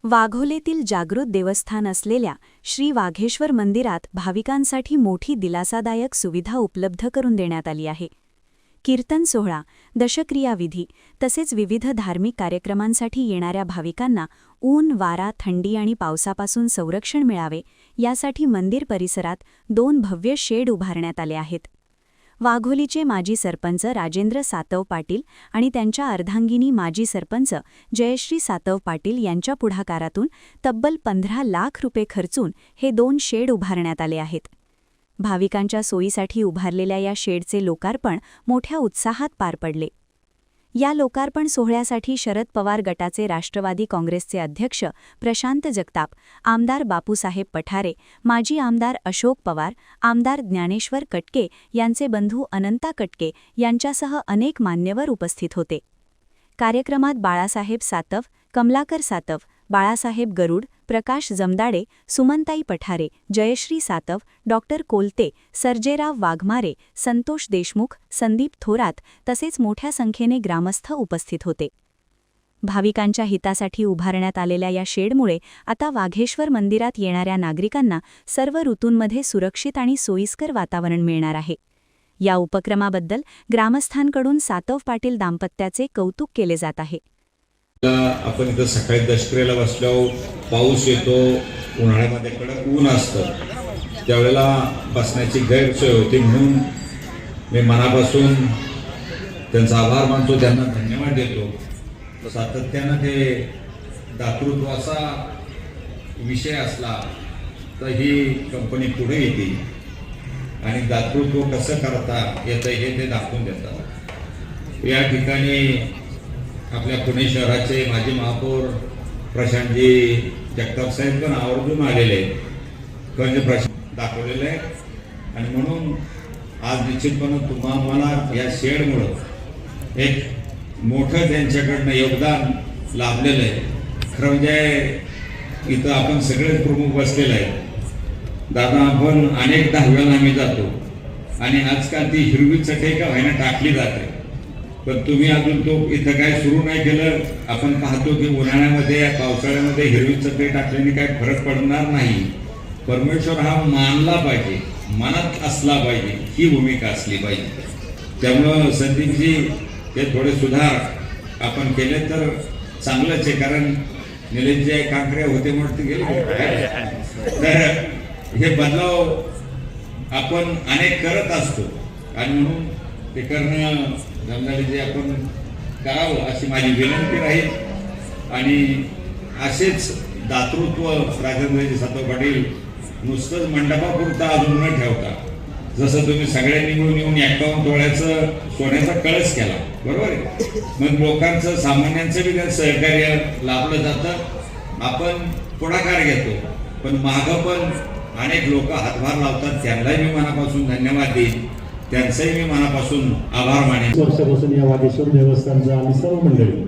वाघोलेतील जागृत देवस्थान असलेल्या श्री वाघेश्वर मंदिरात भाविकांसाठी मोठी दिलासादायक सुविधा उपलब्ध करून देण्यात आली आहे. कीर्तन सोहळा, दशक्रियाविधी तसेच विविध धार्मिक कार्यक्रमांसाठी येणाऱ्या भाविकांना ऊन, वारा, थंडी आणि पावसापासून संरक्षण मिळावे यासाठी मंदिर परिसरात 2 भव्य शेड उभारण्यात आले आहेत. वाघोलीचे माजी सरपंच राजेंद्र सातव पाटील आणि त्यांच्या अर्धांगिनी माजी सरपंच जयश्री सातव पाटील यांच्या पुढाकारातून तब्बल 15 लाख रुपये खर्चून हे 2 शेड उभारण्यात आले आहेत. भाविकांच्या सोयीसाठी उभारलेल्या या शेडचे लोकार्पण मोठ्या उत्साहात पार पडले. या लोकार्पण सोहळ्यासाठी शरद पवार गटाचे राष्ट्रवादी काँग्रेसचे अध्यक्ष प्रशांत जगताप, आमदार बापूसाहेब पठारे, माजी आमदार अशोक पवार, आमदार ज्ञानेश्वर कटके यांचे बंधू अनंता कटके यांच्यासह अनेक मान्यवर उपस्थित होते. कार्यक्रमात बाळासाहेब सातव, कमलाकर सातव, बाळासाहेब गरुड, प्रकाश जमदाडे, सुमनताई पठारे, जयश्री सातव, डॉक्टर कोलते, सर्जेराव वाघमारे, संतोष देशमुख, संदीप थोरात तसेच मोठ्या संख्येने ग्रामस्थ उपस्थित होते. भाविकांच्या हितासाठी उभारण्यात आलेल्या या शेडमुळे आता वाघेश्वर मंदिरात येणाऱ्या नागरिकांना सर्व ऋतूंमध्ये सुरक्षित आणि सोयीस्कर वातावरण मिळणार आहे. या उपक्रमाबद्दल ग्रामस्थांकडून सातव पाटील दाम्पत्याचे कौतुक केले जात आहे. आपण इथं सकाळी दशक्रियेला बसल्यावर पाऊस येतो, उन्हाळ्यामध्ये कडक ऊन असतं, त्यावेळेला बसण्याची गैरसोय होती. म्हणून मी मनापासून त्यांचा आभार मानतो, त्यांना धन्यवाद देतो. सातत्यानं ते दातृत्वाचा विषय असला तर ही कंपनी पुढे येते आणि दातृत्व कसं करता येतं हे ते दाखवून देतात. या ठिकाणी आपल्या पुणे शहराचे माजी महापौर प्रशांतजी जगताप साहेब पण आवर्जून आलेले आहेत, प्रशांत दाखवलेले आहे. आणि म्हणून आज निश्चितपणे तुम्हाला या शेडमुळं एक मोठं त्यांच्याकडनं योगदान लाभलेलं आहे. खरं म्हणजे इथं आपण सगळेच प्रमुख बसलेले आहेत. दादा, आपण अनेक दहाव्याला आम्ही जातो आणि आजकाल ती हिरवी चटई का व्हायला टाकली जाते, पण तुम्ही अजून तो इथं काय सुरू नाही केलं. आपण पाहतो की उन्हाळ्यामध्ये पावसाळ्यामध्ये हिरवी चटई टाकल्याने काय फरक पडणार नाही. परमेश्वर हा मानला पाहिजे, मनात असला पाहिजे, ही भूमिका असली पाहिजे. त्यामुळं संदीपजी हे थोडे सुधार आपण केले तर चांगलंच आहे, कारण निलेशजी कांकरे होते म्हणून ते गेले. तर हे बदलाव आपण अनेक करत असतो आणि म्हणून ते करणं जमदारीचे आपण करावं अशी माझी विनंती राहील. आणि असेच दातृत्व राजेंद्रजी सातव पाटील नुसतंच मंडपापुरता अजून न ठेवता, जसं तुम्ही सगळ्यांनी मिळून येऊन 51 तोळ्याचं सोन्याचा कळस केला, बरोबर आहे, मग लोकांचं सामान्यांचं बी त्यात सहकार्य लाभलं जातं. आपण पुढाकार घेतो, पण मागं पण अनेक लोक हातभार लावतात. त्यांनाही मी मनापासून धन्यवाद देईन, त्यांचंही मी मनापासून आभार मानेन. वर्षापासून या वाघेश्वर देवस्थानचं आम्ही सर्व मंडळी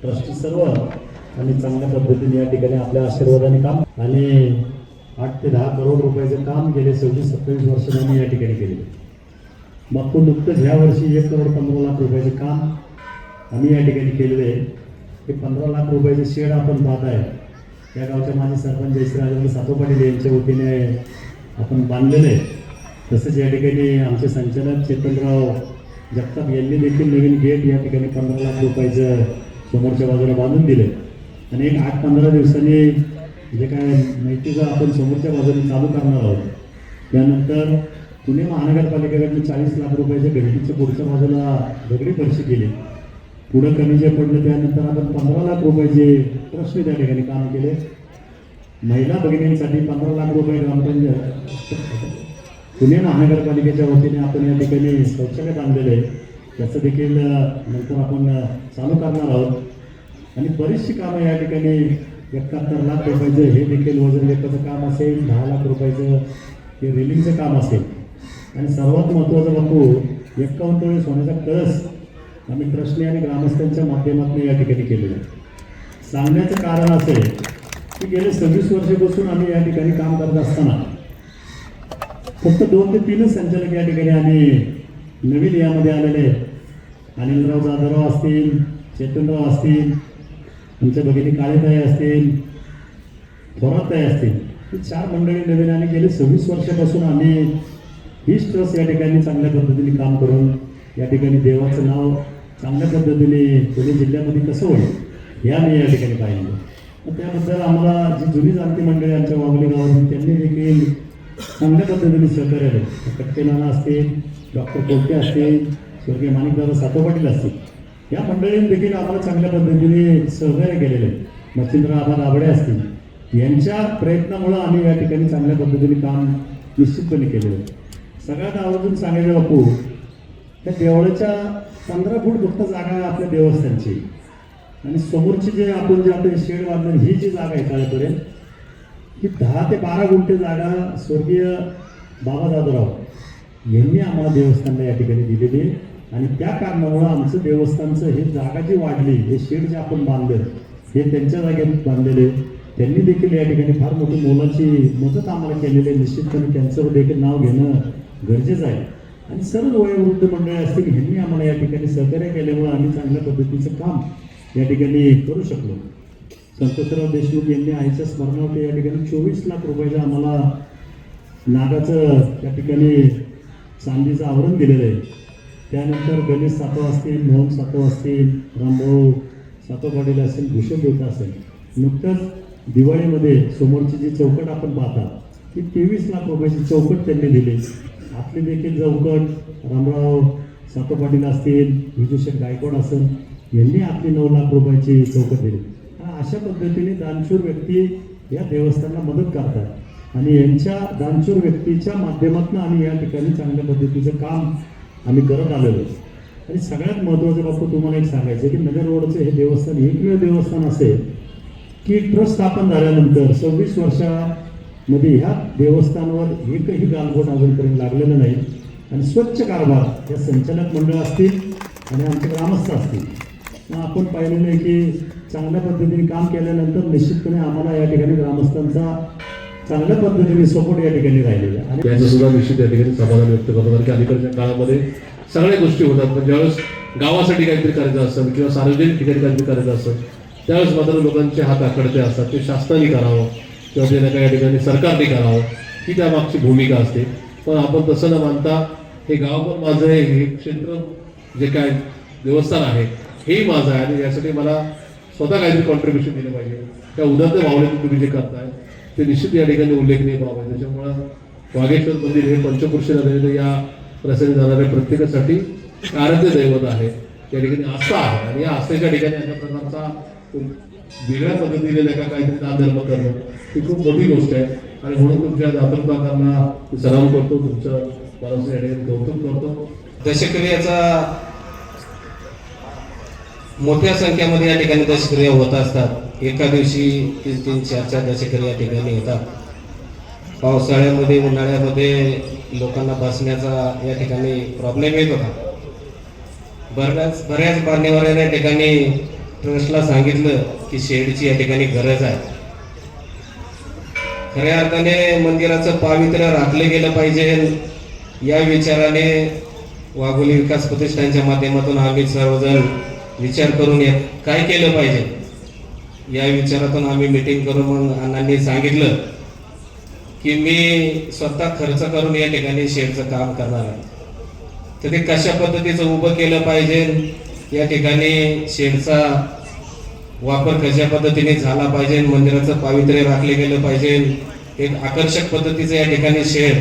ट्रस्टी सर्व आणि चांगल्या पद्धतीने या ठिकाणी आपल्या आशीर्वादाने काम आणि 8 ते 10 करोड रुपयाचं काम गेले 26-27 वर्षांनी या ठिकाणी केले. मग तो नुकतंच ह्या वर्षी 1 करोड 15 लाख रुपयाचे काम आम्ही या ठिकाणी केलेले आहे. हे 15 लाख रुपयाचे शेड आपण पाहत आहे या गावच्या माजी सरपंच जयश्री सातव पाटील यांच्या वतीने आपण बांधलेले आहे. तसेच या ठिकाणी आमचे संचालक चेतनराव जगताप यांनी देखील नवीन गेट या ठिकाणी 15 लाख रुपयाचं समोरच्या बाजूला बांधून दिले आणि एक 8-15 दिवसांनी जे काय माहितीचं आपण समोरच्या बाजूने चालू करणार आहोत. त्यानंतर पुणे महानगरपालिकेकडून 40 लाख रुपयाच्या घंटीच्या पुढच्या बाजूला दगडी फरशी केली. पुढं कमी जे पडलं त्यानंतर आपण 15 लाख रुपयाचे ट्रस्टने त्या ठिकाणी काम केले. महिला भगिनींसाठी 15 लाख रुपये ग्रामपंचायत पुणे महानगरपालिकेच्या वतीने आपण या ठिकाणी शौचालय बांधलेले आहे. त्याचं देखील नंतर आपण चालू करणार आहोत. आणि बरीचशी कामं या ठिकाणी 71 लाख रुपयाचं हे देखील वजन लेपाचं काम असेल, 10 लाख रुपयाचं हे रेलिंगचं काम असेल आणि सर्वात महत्त्वाचं बापू 51 तोळे सोन्याचा कळस आम्ही ट्रस्टने आणि ग्रामस्थांच्या माध्यमातून या ठिकाणी केलेलं आहे. सांगण्याचं कारण असे की गेले 26 वर्षापासून आम्ही या ठिकाणी काम करत असताना फक्त 2 ते 3 संचालक या ठिकाणी आम्ही नवीन यामध्ये आलेले अनिलराव जाधवराव असतील, चेतनराव असतील, आमच्या भगिनी काळेताई असतील, थोरातताई असतील, ही 4 मंडळी नवीन आणि गेले 26 वर्षापासून आम्ही हीच ट्रस्ट या ठिकाणी चांगल्या पद्धतीने काम करून या ठिकाणी देवाचं नाव चांगल्या पद्धतीने पुणे जिल्ह्यामध्ये कसं होईल हे आम्ही या ठिकाणी पाहिलं. मग त्याबद्दल आम्हाला जी जुनी जाणती मंडळी आमच्या वाघोली गावात त्यांनी देखील चांगल्या पद्धतीने सहकार्य दिलं. कटके नाना असतील, डॉक्टर कोलते असतील, स्वर्गीय माणिकदादा सातो पाटील असतील, या मंडळींनी देखील आम्हाला चांगल्या पद्धतीने सहकार्य केलेलं आहे. मच्छिंद्र आबा दाबडे असतील, यांच्या प्रयत्नामुळं आम्ही या ठिकाणी चांगल्या पद्धतीने काम निश्चितपणे केलेलं आहे. सगळ्यात आवर्जून सांगायचं बापू, त्या देवळाच्या 15 फूट फक्त जागा आहे आपल्या देवस्थानची, आणि समोरची जे आपण जे आता शेड बांधलं ही जी जागा आहे काळेपर्यंत, ही 10 ते 12 गुंठे जागा स्वर्गीय बाबा दादूराव यांनी आम्हाला देवस्थानला या ठिकाणी दिलेली आहे. आणि त्या कारणामुळं आमचं देवस्थानचं हे जागा जी वाढली, हे शेड जे आपण बांधलं हे त्यांच्या जागेत बांधलेले, त्यांनी देखील या ठिकाणी फार मोठी मोलाची मदत आम्हाला केलेली आहे. निश्चितपणे त्यांचं देखील नाव घेणं गरजेचं आहे. आणि सर्व वयोवृद्ध मंडळी असतील, ह्यांनी आम्हाला या ठिकाणी सहकार्य केल्यामुळे आम्ही चांगल्या पद्धतीचं काम या ठिकाणी करू शकलो. संतोषराव देशमुख यांनी आईच्या स्मरणार्थ या ठिकाणी 24 लाख रुपयाचं आम्हाला नागाचं या ठिकाणी चांदीचं आवरण दिलेलं आहे. त्यानंतर गणेश सातो असतील, मोहन सातो असतील, रामभाऊ सातो पाटील असेल, भूषण देवता असेल. नुकतंच दिवाळीमध्ये समोरची जी चौकट आपण पाहता ती 23 लाख रुपयाची चौकट त्यांनी दिली. आपली देखील चौकट रामराव सातो पाटील असतील, विजूशेठ गायकवाड असेल, यांनी आपली 9 लाख रुपयाची चौकट दिली. आणि अशा पद्धतीने दानशूर व्यक्ती या देवस्थानाला मदत करतात आणि यांच्या दानशूर व्यक्तीच्या माध्यमातून आम्ही या ठिकाणी चांगल्या पद्धतीचं काम आम्ही करत आलेलो आहे. आणि सगळ्यात महत्त्वाचं बाबू तुम्हाला एक सांगायचं की नगर रोडचं हे देवस्थान एकमेव देवस्थान असेल की ट्रस्ट स्थापन झाल्यानंतर 26 वर्षामध्ये ह्या देवस्थानावर एकही गालबोट अजूनपर्यंत लागलेलं नाही. आणि स्वच्छ कारभार या संचालक मंडळ असतील आणि आमचे ग्रामस्थ असतील, आपण पाहिलेलं आहे की चांगल्या पद्धतीने काम केल्यानंतर निश्चितपणे आम्हाला या ठिकाणी ग्रामस्थांचा चांगल्या पद्धतीने सपोर्ट या ठिकाणी राहिलेला आहे. आणि याचं सुद्धा निश्चित या ठिकाणी समाधान व्यक्त करतो. कारण की अलीकडच्या काळामध्ये सगळ्या गोष्टी होतात, पण ज्यावेळेस गावासाठी काहीतरी करायचं असतं किंवा सार्वजनिक ठिकाणी काहीतरी करायचं असतं त्यावेळेस मात्र लोकांचे हात आखडते असतात. ते शासनाने करावं किंवा ते काही या ठिकाणी सरकारने करावं ही त्यामागची भूमिका असते. पण आपण तसं न मानता हे गाव पण माझं आहे, हे क्षेत्र जे काय देवस्थान आहे हेही माझं आहे आणि यासाठी मला स्वतः काहीतरी कॉन्ट्रीब्युशन दिलं पाहिजे. त्या उदात्त भावनेतून तुम्ही जे करताय ते निश्चित या ठिकाणी उल्लेखनीय बाब आहे. त्याच्यामुळं वाघेश्वर मंदिर हे पंचक्रोशीला नव्हे या प्रसंगी जाणाऱ्या प्रत्येकासाठी आराध्य दैवत आहे. या ठिकाणी आस्था आहे आणि या आस्थेच्या ठिकाणी अशा प्रकारचा वेगळ्या पद्धतीने नाही का काहीतरी दानधर्म करणं ही खूप मोठी गोष्ट आहे. आणि म्हणून तुमच्या दातृत्वाकांना सलाम करतो, तुमचं मनाचं या ठिकाणी कौतुक करतो. दशक्रियाचा मोठ्या संख्येमध्ये या ठिकाणी दशक्रिया होत असतात. एका दिवशी 3-3, 4-4 दशक्रिया या ठिकाणी होतात. पावसाळ्यामध्ये, उन्हाळ्यामध्ये लोकांना बसण्याचा या ठिकाणी प्रॉब्लेम येत होता. बऱ्याच मान्यवरांनी या ठिकाणी ट्रस्टला सांगितलं की शेडची या ठिकाणी गरज आहे. खऱ्या अर्थाने मंदिराचं पावित्र्य राखलं गेलं पाहिजे या विचाराने वाघोली विकास प्रतिष्ठानच्या माध्यमातून आम्ही सर्वजण विचार करून काय केलं पाहिजे या विचारातून आम्ही मीटिंग करून मग अण्णांनी सांगितलं की मी स्वतः खर्च करून या ठिकाणी शेडचं काम करणार आहे. तर ते कशा पद्धतीचं उभं केलं पाहिजे, या ठिकाणी शेडचा वापर कशा पद्धतीने झाला पाहिजे, मंदिराचं पावित्र्य राखले गेलं पाहिजे, एक आकर्षक पद्धतीचं या ठिकाणी शेड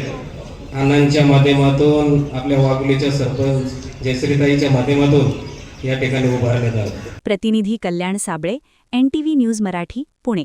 अण्णांच्या माध्यमातून आपल्या वाघोलीच्या सरपंच जयश्रीताईच्या माध्यमातून या ठिकाणी उभारण्यात आलं. प्रतिनिधी कल्याण साबळे, NTV न्यूज मराठी, पुणे.